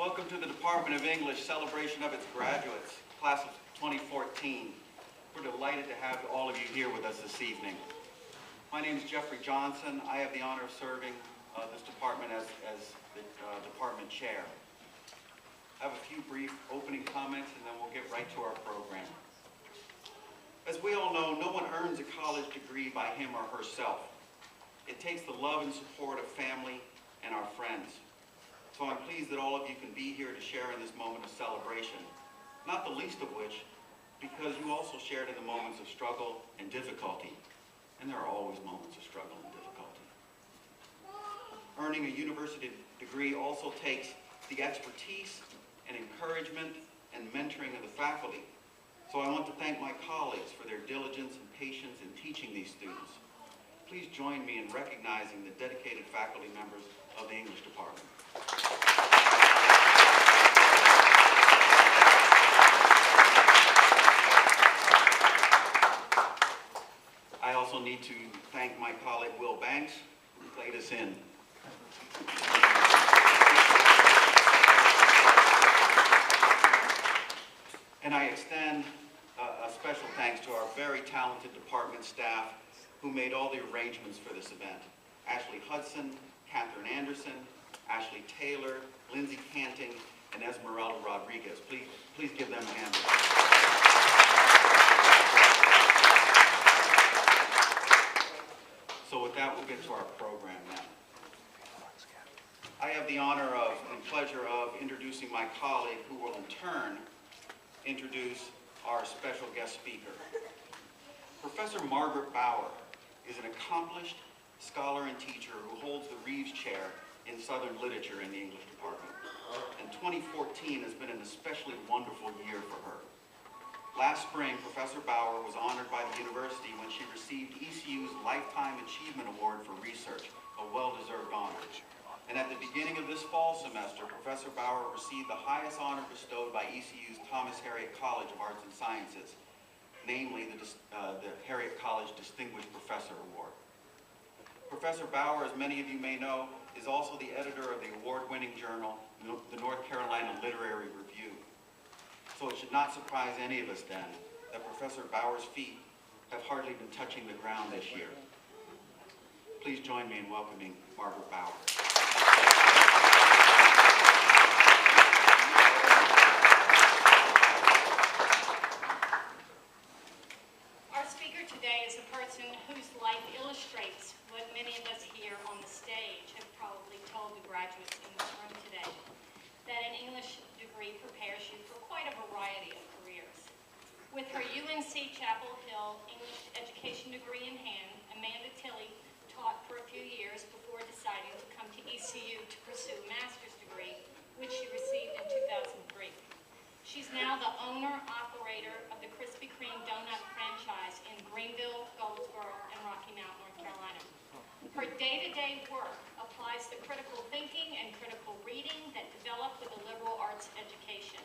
Welcome to the Department of English celebration of its graduates, class of 2014. We're delighted to have all of you here with us this evening. My name is Jeffrey Johnson. I have the honor of serving this department as the department chair. I have a few brief opening comments and then we'll get right to our program. As we all know, no one earns a college degree by him or herself. It takes the love and support of family and our friends. So I'm pleased that all of you can be here to share in this moment of celebration, not the least of which because you also shared in the moments of struggle and difficulty. And there are always moments of struggle and difficulty. Earning a university degree also takes the expertise and encouragement and mentoring of the faculty. So I want to thank my colleagues for their diligence and patience in teaching these students. Please join me in recognizing the dedicated faculty members of the English department. I also need to thank my colleague Will Banks, who played us in. And I extend a special thanks to our very talented department staff who made all the arrangements for this event. Ashley Hudson, Catherine Anderson, Ashley Taylor, Lindsay Canting, and Esmeralda Rodriguez. Please give them a hand. So with that, we'll get to our program now. I have the honor of and pleasure of introducing my colleague who will in turn introduce our special guest speaker. Professor Margaret Bauer is an accomplished scholar and teacher who holds the Reeves Chair in Southern Literature in the English department. And 2014 has been an especially wonderful year for her. Last spring, Professor Bauer was honored by the university when she received ECU's Lifetime Achievement Award for Research, a well-deserved honor. And at the beginning of this fall semester, Professor Bauer received the highest honor bestowed by ECU's Thomas Harriot College of Arts and Sciences, namely the Harriet College Distinguished Professor Award. Professor Bauer, as many of you may know, is also the editor of the award-winning journal, the North Carolina Literary Review. So it should not surprise any of us then that Professor Bauer's feet have hardly been touching the ground this year. Please join me in welcoming Margaret Bauer. Our speaker today is a person whose life illustrates what many of us here on the stage have probably told the graduates in this room today, that an English degree prepares you for quite a variety of careers. With her UNC Chapel Hill English education degree in hand, Amanda Tilley taught for a few years before deciding to come to ECU to pursue a master's degree, which she received in 2003. She's now the owner-operator of the Krispy Kreme donut franchise in Greenville, Goldsboro, and Rocky Mount, North Carolina. Her day-to-day work applies the critical thinking and critical reading that develop with a liberal arts education.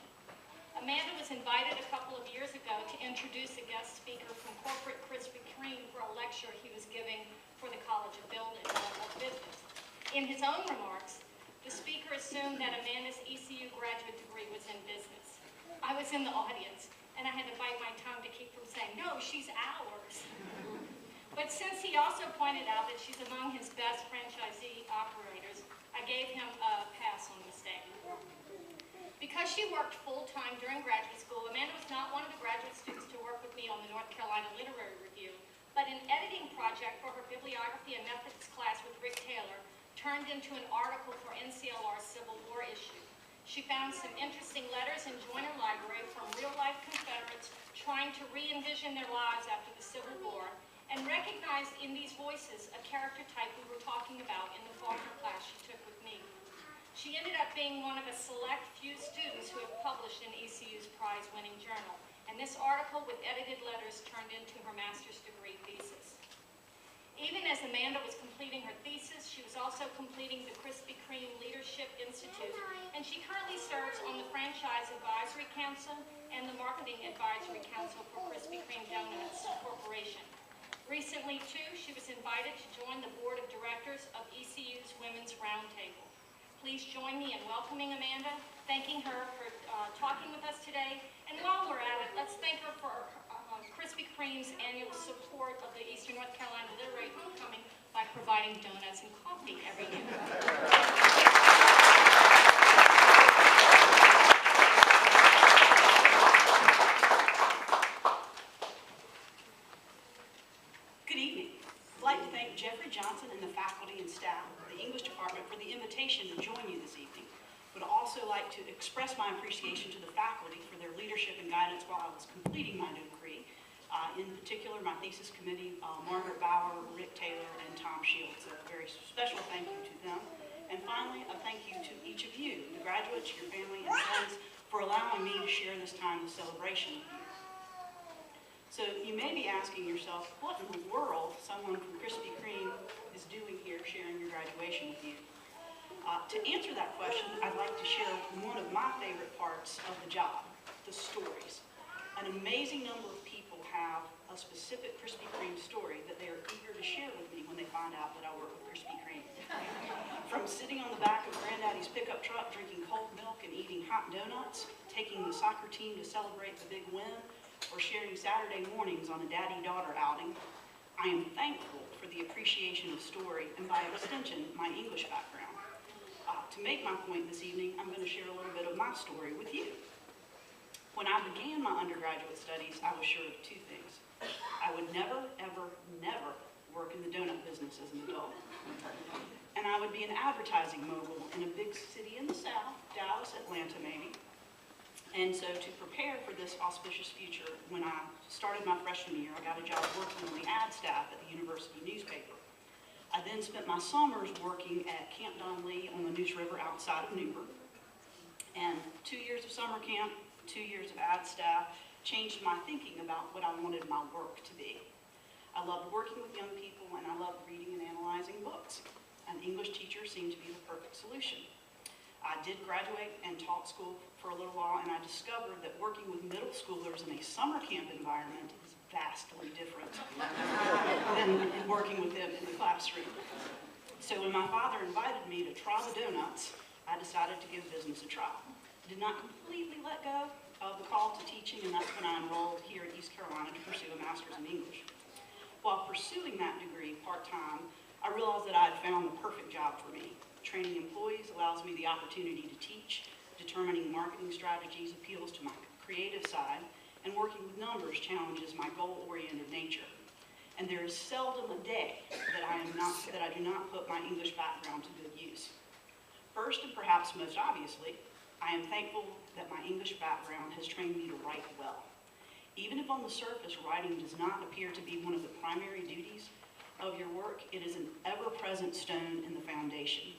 Amanda was invited a couple of years ago to introduce a guest speaker from corporate Krispy Kreme for a lecture he was giving for the College of Business. In his own remarks, the speaker assumed that Amanda's ECU graduate degree was in business. I was in the audience, and I had to bite my tongue to keep from saying, "No, she's ours." But since he also pointed out that she's among his best franchisee operators, I gave him a pass on the mistake. Because she worked full-time during graduate school, Amanda was not one of the graduate students to work with me on the North Carolina Literary Review, but an editing project for her bibliography and methods class with Rick Taylor turned into an article for NCLR's Civil War issue. She found some interesting letters in Joyner Library from real-life Confederates trying to re-envision their lives after the Civil War, and recognized in these voices a character type we were talking about in the Faulkner class she took with me. She ended up being one of a select few students who have published in ECU's prize-winning journal, and this article with edited letters turned into her master's degree thesis. Even as Amanda was completing her thesis, she was also completing the Krispy Kreme Leadership Institute, and she currently serves on the Franchise Advisory Council and the Marketing Advisory Council for Krispy Kreme Donuts Corporation. Recently, too, she was invited to join the board of directors of ECU's Women's Roundtable. Please join me in welcoming Amanda thanking her for talking with us today. And while we're at it, let's thank her for Krispy Kreme's annual support of the Eastern North Carolina Literary Homecoming by providing donuts and coffee every year. Good evening. I'd like to thank Jeffrey Johnson and the faculty and staff of the English department for the invitation to join you this evening. Would also like to express my appreciation to the faculty for their leadership and guidance while I was completing my degree. In particular, my thesis committee, Margaret Bauer, Rick Taylor, and Tom Shields. A very special thank you to them. And finally, a thank you to each of you, the graduates, your family, and friends, for allowing me to share this time of celebration with you. So you may be asking yourself, what in the world someone from Krispy Kreme is doing here sharing your graduation with you? To answer that question, I'd like to share one of my favorite parts of the job, the stories. An amazing number of people have a specific Krispy Kreme story that they are eager to share with me when they find out that I work with Krispy Kreme. From sitting on the back of Granddaddy's pickup truck drinking cold milk and eating hot donuts, taking the soccer team to celebrate the big win, or sharing Saturday mornings on a daddy-daughter outing, I am thankful for the appreciation of story and, by extension, my English background. To make my point this evening, I'm going to share a little bit of my story with you. When I began my undergraduate studies, I was sure of two things. I would never, ever, never work in the donut business as an adult. And I would be an advertising mogul in a big city in the South, Dallas, Atlanta maybe. And so to prepare for this auspicious future, when I started my freshman year, I got a job working on the ad staff at the university newspaper. I then spent my summers working at Camp Don Lee on the Neuse River outside of Newburgh. And 2 years of summer camp, 2 years of ad staff changed my thinking about what I wanted my work to be. I loved working with young people, and I loved reading and analyzing books. An English teacher seemed to be the perfect solution. I did graduate and taught school for a little while, and I discovered that working with middle schoolers in a summer camp environment is vastly different than working with them in the classroom. So when my father invited me to try the donuts, I decided to give business a try. Did not completely let go of the call to teaching, and that's when I enrolled here at East Carolina to pursue a master's in English. While pursuing that degree part-time, I realized that I had found the perfect job for me. Training employees allows me the opportunity to teach, determining marketing strategies appeals to my creative side, and working with numbers challenges my goal-oriented nature. And there is seldom a day that I do not put my English background to good use. First, and perhaps most obviously, I am thankful that my English background has trained me to write well. Even if on the surface writing does not appear to be one of the primary duties of your work, it is an ever-present stone in the foundation.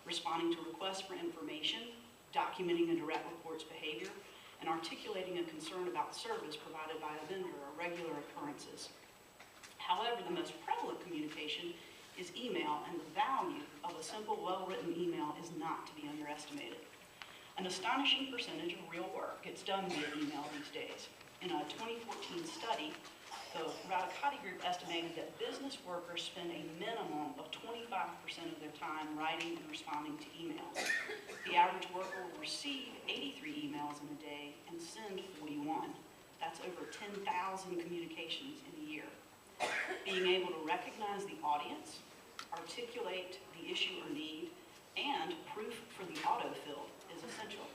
Responding to requests for information, documenting a direct report's behavior, and articulating a concern about service provided by a vendor are regular occurrences. However, the most prevalent communication is email, and the value of a simple, well-written email is not to be underestimated. An astonishing percentage of real work gets done via email these days. In a 2014 study, the Radicati Group estimated that business workers spend a minimum of 25% of their time writing and responding to emails. The average worker will receive 83 emails in a day and send 41. That's over 10,000 communications in a year. Being able to recognize the audience, articulate the issue or need, and proof for the autofill is essential.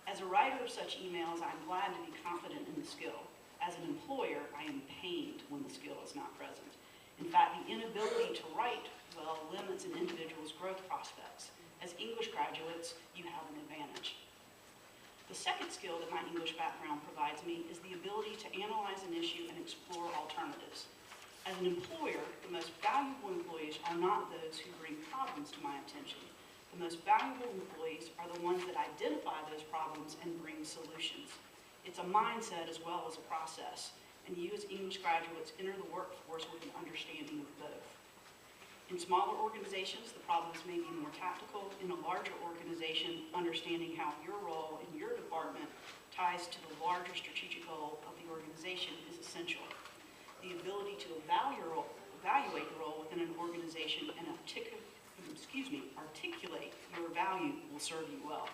As a writer of such emails, I'm glad to be confident in the skill. As an employer, I am pained when the skill is not present. In fact, the inability to write well limits an individual's growth prospects. As English graduates, you have an advantage. The second skill that my English background provides me is the ability to analyze an issue and explore alternatives. As an employer, the most valuable employees are not those who bring problems to my attention. The most valuable employees are the ones that identify those problems and bring solutions. It's a mindset as well as a process, and you as English graduates enter the workforce with an understanding of both. In smaller organizations, the problems may be more tactical. In a larger organization, understanding how your role in your department ties to the larger strategic goal of the organization is essential. The ability to evaluate the role within an organization and articulate your value will serve you well.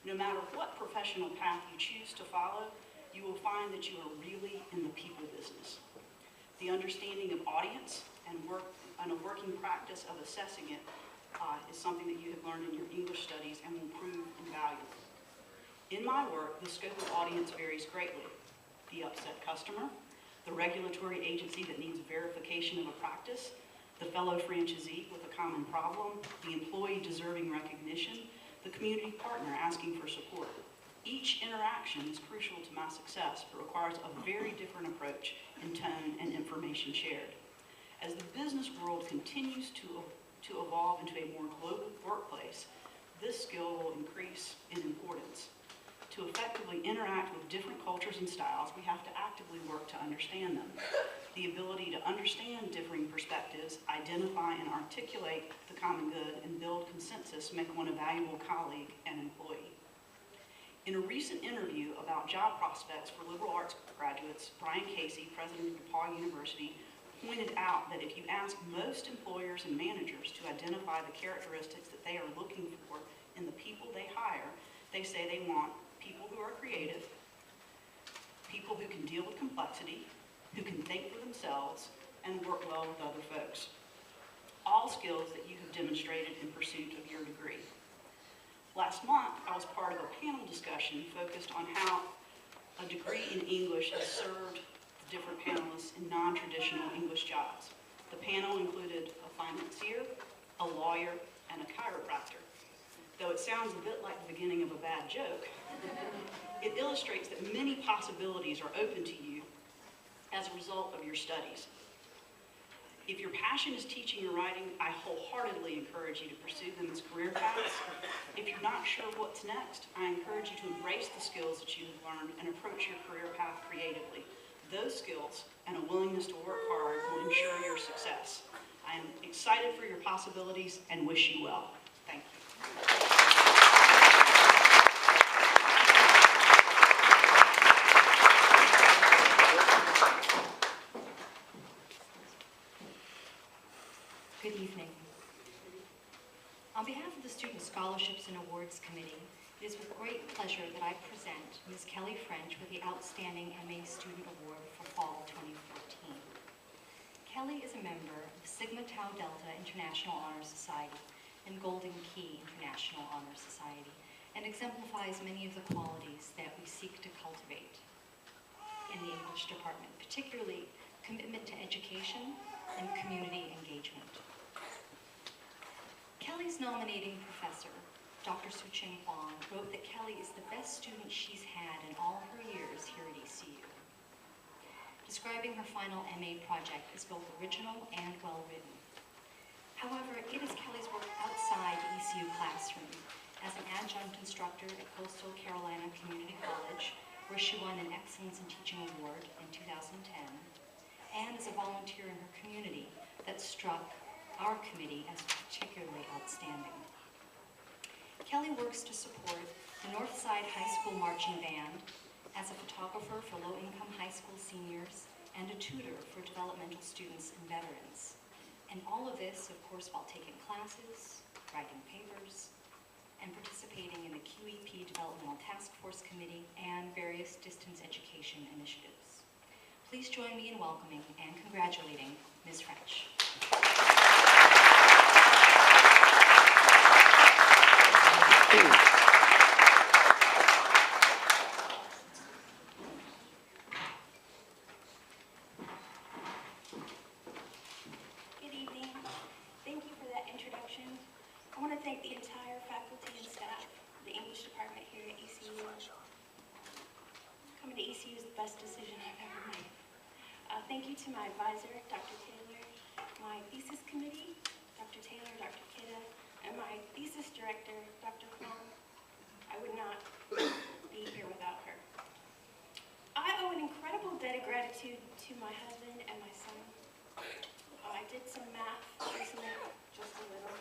No matter what professional path you choose to follow, you will find that you are really in the people business. The understanding of audience and a working practice of assessing it is something that you have learned in your English studies and will prove invaluable. In my work, the scope of audience varies greatly. The upset customer, the regulatory agency that needs verification of a practice, the fellow franchisee with a common problem, the employee deserving recognition, the community partner asking for support. Each interaction is crucial to my success, but requires a very different approach in tone and information shared. As the business world continues to evolve into a more global workplace, this skill will increase in importance. To effectively interact with different cultures and styles, we have to actively work to understand them. The ability to understand differing perspectives, identify and articulate the common good, and build consensus make one a valuable colleague and employee. In a recent interview about job prospects for liberal arts graduates, Brian Casey, president of DePaul University, pointed out that if you ask most employers and managers to identify the characteristics that they are looking for in the people they hire, they say they want people who are creative, people who can deal with complexity, who can think for themselves, and work well with other folks. All skills that you have demonstrated in pursuit of your degree. Last month, I was part of a panel discussion focused on how a degree in English has served the different panelists in non-traditional English jobs. The panel included a financier, a lawyer, and a chiropractor. Though it sounds a bit like the beginning of a bad joke, it illustrates that many possibilities are open to you as a result of your studies. If your passion is teaching or writing, I wholeheartedly encourage you to pursue them as career paths. If you're not sure what's next, I encourage you to embrace the skills that you have learned and approach your career path creatively. Those skills and a willingness to work hard will ensure your success. I am excited for your possibilities and wish you well. Thank you. Good evening. On behalf of the Student Scholarships and Awards Committee, it is with great pleasure that I present Ms. Kelly French with the Outstanding MA Student Award for Fall 2014. Kelly is a member of Sigma Tau Delta International Honor Society and Golden Key International Honor Society, and exemplifies many of the qualities that we seek to cultivate in the English department, particularly commitment to education and community engagement. Kelly's nominating professor, Dr. Su-Ching Huang, wrote that Kelly is the best student she's had in all her years here at ECU, describing her final MA project as both original and well-written. However, it is Kelly's work outside the ECU classroom as an adjunct instructor at Coastal Carolina Community College, where she won an Excellence in Teaching Award in 2010, and as a volunteer in her community that struck our committee as particularly outstanding. Kelly works to support the Northside High School Marching Band as a photographer for low-income high school seniors and a tutor for developmental students and veterans. And all of this, of course, while taking classes, writing papers, and participating in the QEP Developmental Task Force Committee and various distance education initiatives. Please join me in welcoming and congratulating Ms. French. Good evening. Thank you for that introduction. I want to thank the entire faculty and staff, the English department here at ECU. Coming to ECU is the best decision I've ever made. Thank you to my advisor, Dr. Taylor, my thesis committee, Dr. Taylor, Dr. Kidda, and my thesis director, Dr. Huang. I would not be here without her. I owe an incredible debt of gratitude to my husband and my son. I did some math recently, just a little,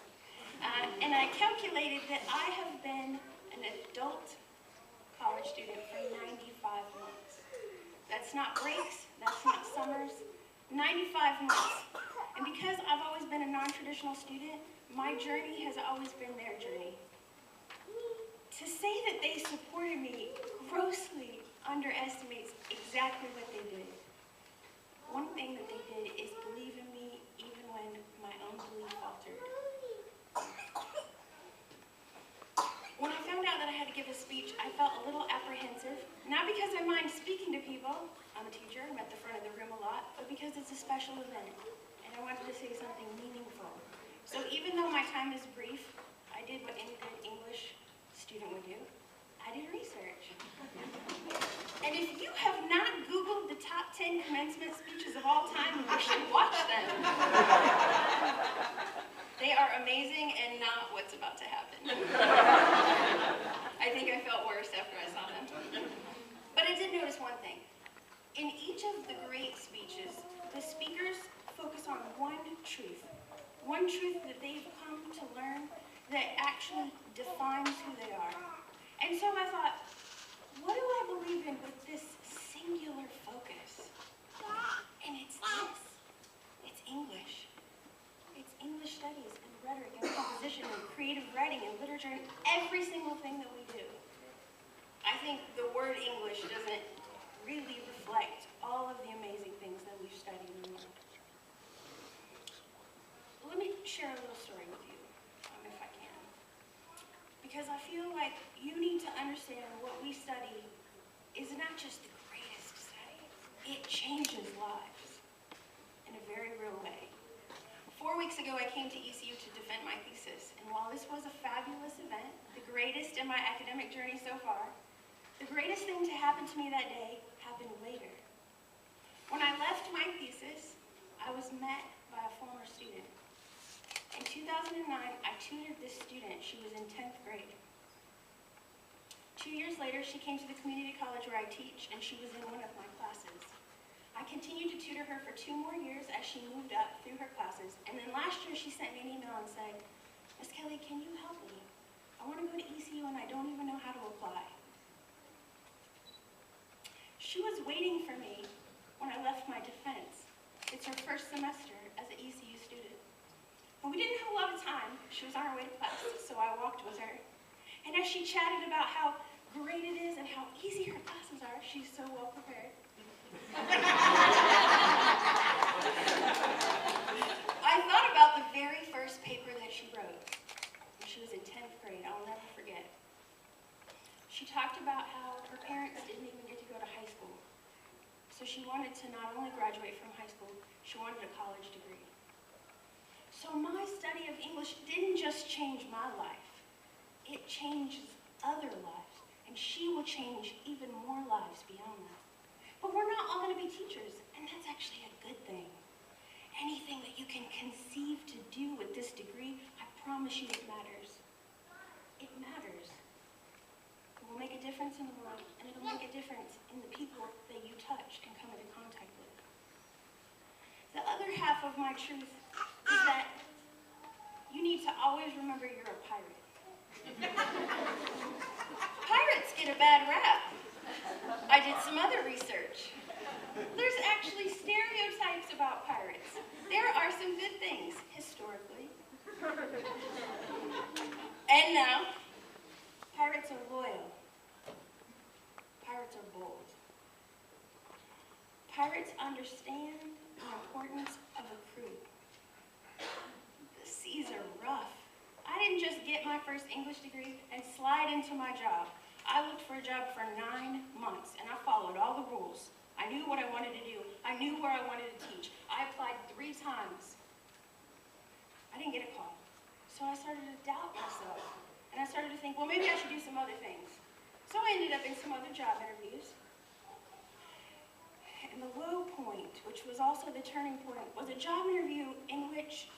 and I calculated that I have been an adult college student for 95 months. That's not breaks, that's not summers, 95 months. And because I've always been a non-traditional student, my journey has always been their journey. To say that they supported me grossly underestimates exactly what they did. One thing that they did is believe in me even when my own belief faltered. When I found out that I had to give a speech, I felt a little apprehensive, not because I mind speaking to people. I'm a teacher, I'm at the front of the room a lot, but because it's a special event, and I wanted to say something meaningful. So even though my time is brief, I did what any good English student would do. I did research. And if you have not Googled the top 10 commencement speeches of all time, you should watch them. They are amazing and not what's about to happen. I think I felt worse after I saw them. But I did notice one thing. In each of the great speeches, the speakers focus on one truth that they've come to learn that actually defines who they are. And so I thought, what do I believe in with this singular focus? And it's this. It's English. It's English studies and rhetoric and composition and creative writing and literature and every single thing that we do. I think the word English doesn't really reflect all of the amazing things that we've studied and learned. Let me share a little story with you, if I can. Because I feel like you need to understand what we study is not just the greatest study. It changes lives in a very real way. 4 weeks ago, I came to ECU to defend my thesis. And while this was a fabulous event, the greatest in my academic journey so far, the greatest thing to happen to me that day happened later. When I left my thesis, I was met by a former student. In 2009, I tutored this student. She was in 10th grade. 2 years later, she came to the community college where I teach, and she was in one of my classes. I continued to tutor her for 2 more years as she moved up through her classes, and then last year she sent me an email and said, "Miss Kelly, can you help me? I want to go to ECU and I don't even know how to apply." She was waiting for me when I left my defense. It's her first semester as an ECU student. And we didn't have a lot of time. She was on her way to class, so I walked with her. And as she chatted about how great it is and how easy her classes are, she's so well prepared. I thought about the very first paper that she wrote when she was in 10th grade. I'll never forget. She talked about how her parents didn't even get to go to high school. So she wanted to not only graduate from high school, she wanted a college degree. So my study of English didn't just change my life. It changes other lives, and she will change even more lives beyond that. But we're not all going to be teachers, and that's actually a good thing. Anything that you can conceive to do with this degree, I promise you it matters. It matters. It will make a difference in the world, and it'll make a difference in the people that you touch and come into contact with. The other half of my truth is that you need to always remember you're a pirate. Pirates get a bad rap. I did some other research. There's actually stereotypes about pirates. There are some good things, historically. And now, pirates are loyal. Pirates are bold. Pirates understand the importance of a crew. The seas are rough. I didn't just get my first English degree and slide into my job. I looked for a job for 9 months, and I followed all the rules. I knew what I wanted to do. I knew where I wanted to teach. I applied 3 times. I didn't get a call. So I started to doubt myself, and I started to think, well, maybe I should do some other things. So I ended up in some other job interviews. And the low point, which was also the turning point, was a job interview in which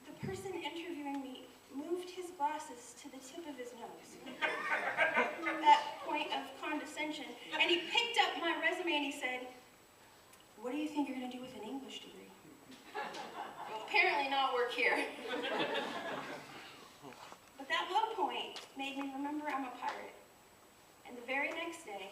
the person interviewing me moved his glasses to the tip of his nose. That point of condescension. And he picked up my resume and he said, "What do you think you're going to do with an English degree?" Well, apparently not work here. But that low point made me remember I'm a pirate. And the very next day,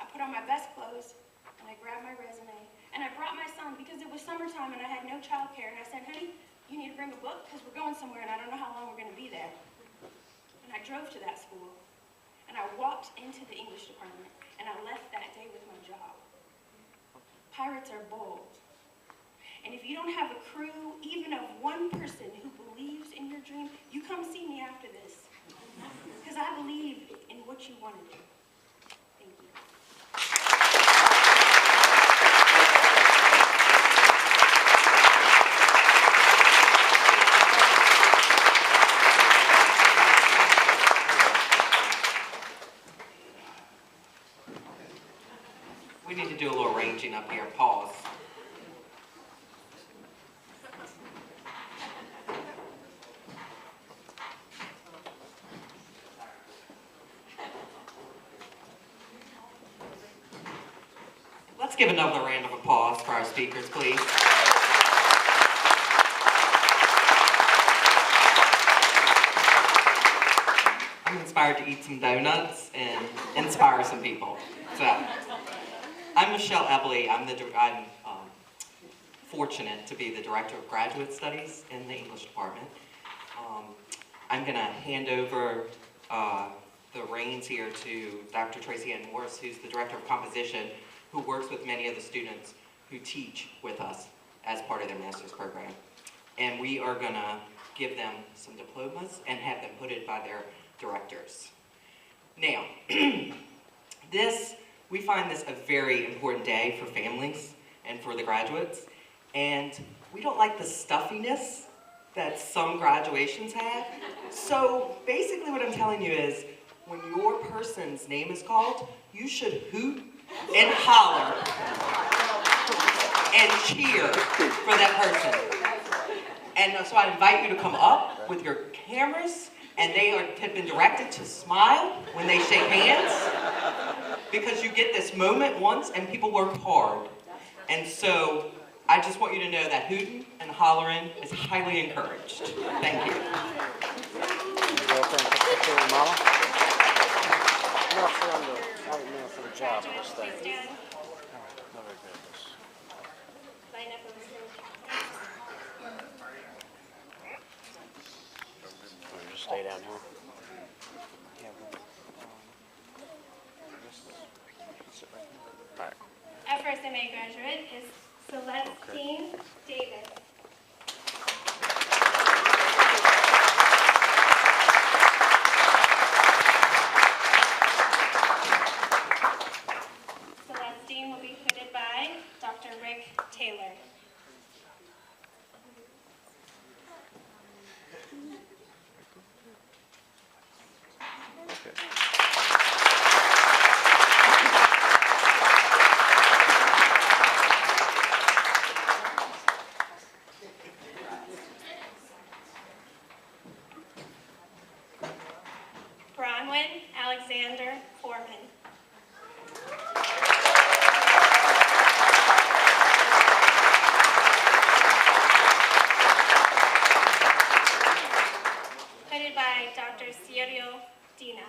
I put on my best clothes, and I grabbed my resume, and I brought my son because it was summertime and I had no childcare, and I said, "Honey, you need to bring a book because we're going somewhere and I don't know how long we're going to be there." And I drove to that school, and I walked into the English department, and I left that day with my job. Pirates are bold. And if you don't have a crew, even of one person who believes in your dream, you come see me after this. Because I believe in what you want to do. Thank you. We need to do a little arranging up here. Pause. Let's give another round of applause for our speakers, please. I'm inspired to eat some donuts and inspire some people. So, I'm Michelle Ebley. I'm fortunate to be the Director of Graduate Studies in the English department. I'm going to hand over the reins here to Dr. Tracy Ann Morris, who's the Director of Composition, who works with many of the students who teach with us as part of their master's program. And we are going to give them some diplomas and have them put in by their directors. Now, we find this a very important day for families and for the graduates, and we don't like the stuffiness that some graduations have. So basically what I'm telling you is, when your person's name is called, you should hoot and holler and cheer for that person. And so I invite you to come up with your cameras, and they have been directed to smile when they shake hands, because you get this moment once and people work hard. And so I just want you to know that hooting and hollering is highly encouraged. Thank you. Graduates, please stand. Line up on the stage. Just stay down here. Alright. Our first MA graduate is Celestine Davis. Celestine will be hooded by Dr. Rick Taylor. Bronwyn Alexander Foreman. Hooded by Dr. Cyril Dina.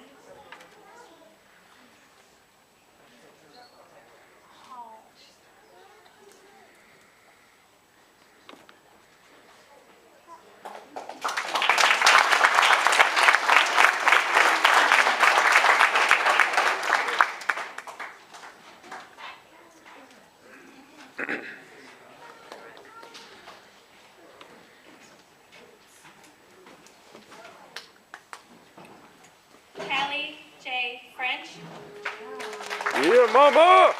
Callie J. French. Yeah, mama!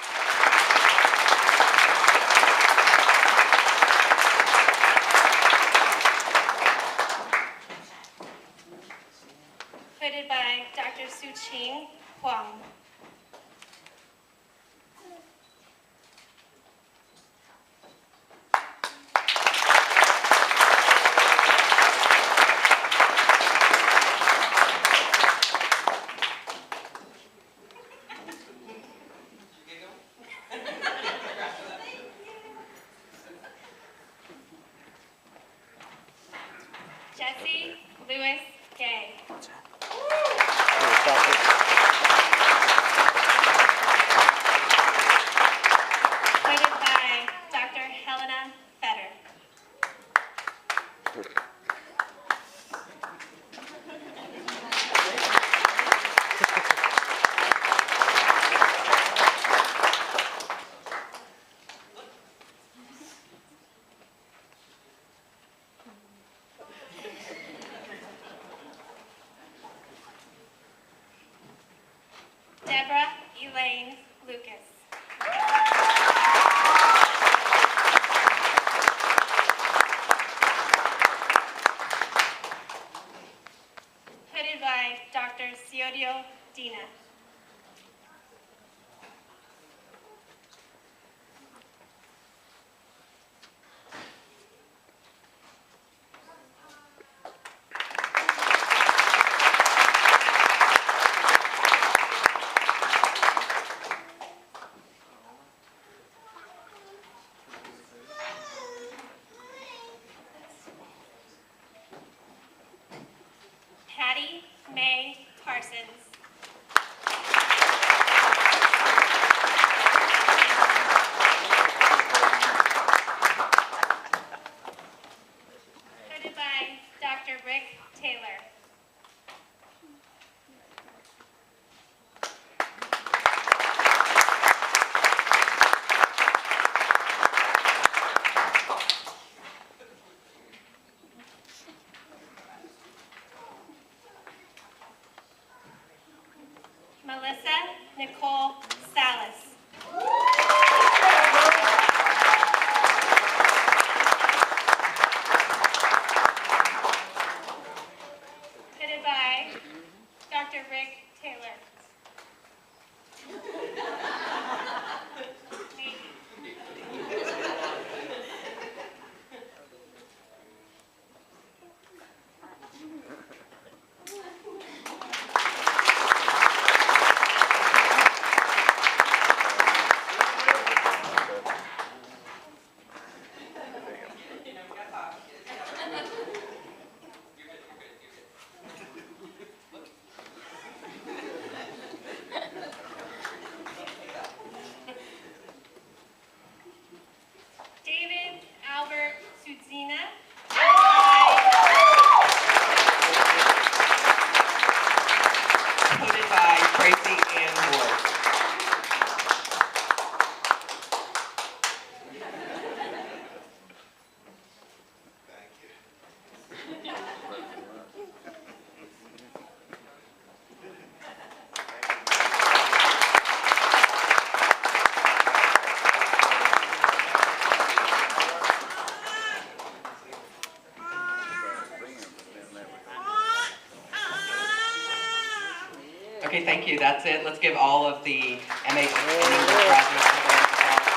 Hooded by Dr. Su-Ching Huang. Jesse Lewis Gay. Hooded by Dr. Helena Fetter. Deborah Elaine Lucas. Hooded by Dr. Ciodio Dina. Patty May Parsons. Hooded by Dr. Rick Taylor. Melissa Nicole Salas. Hooded by Dr. Rick Taylor. David Albert Sudzina. Hooded by Tracy Ann Morse. Okay, thank you. That's it. Let's give all of the MA English graduates a round of applause.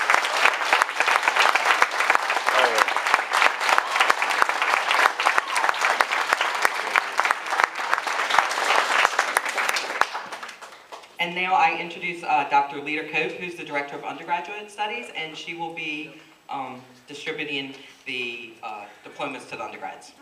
And now I introduce Dr. Lita Cope, who's the Director of Undergraduate Studies, and she will be distributing the diplomas to the undergrads.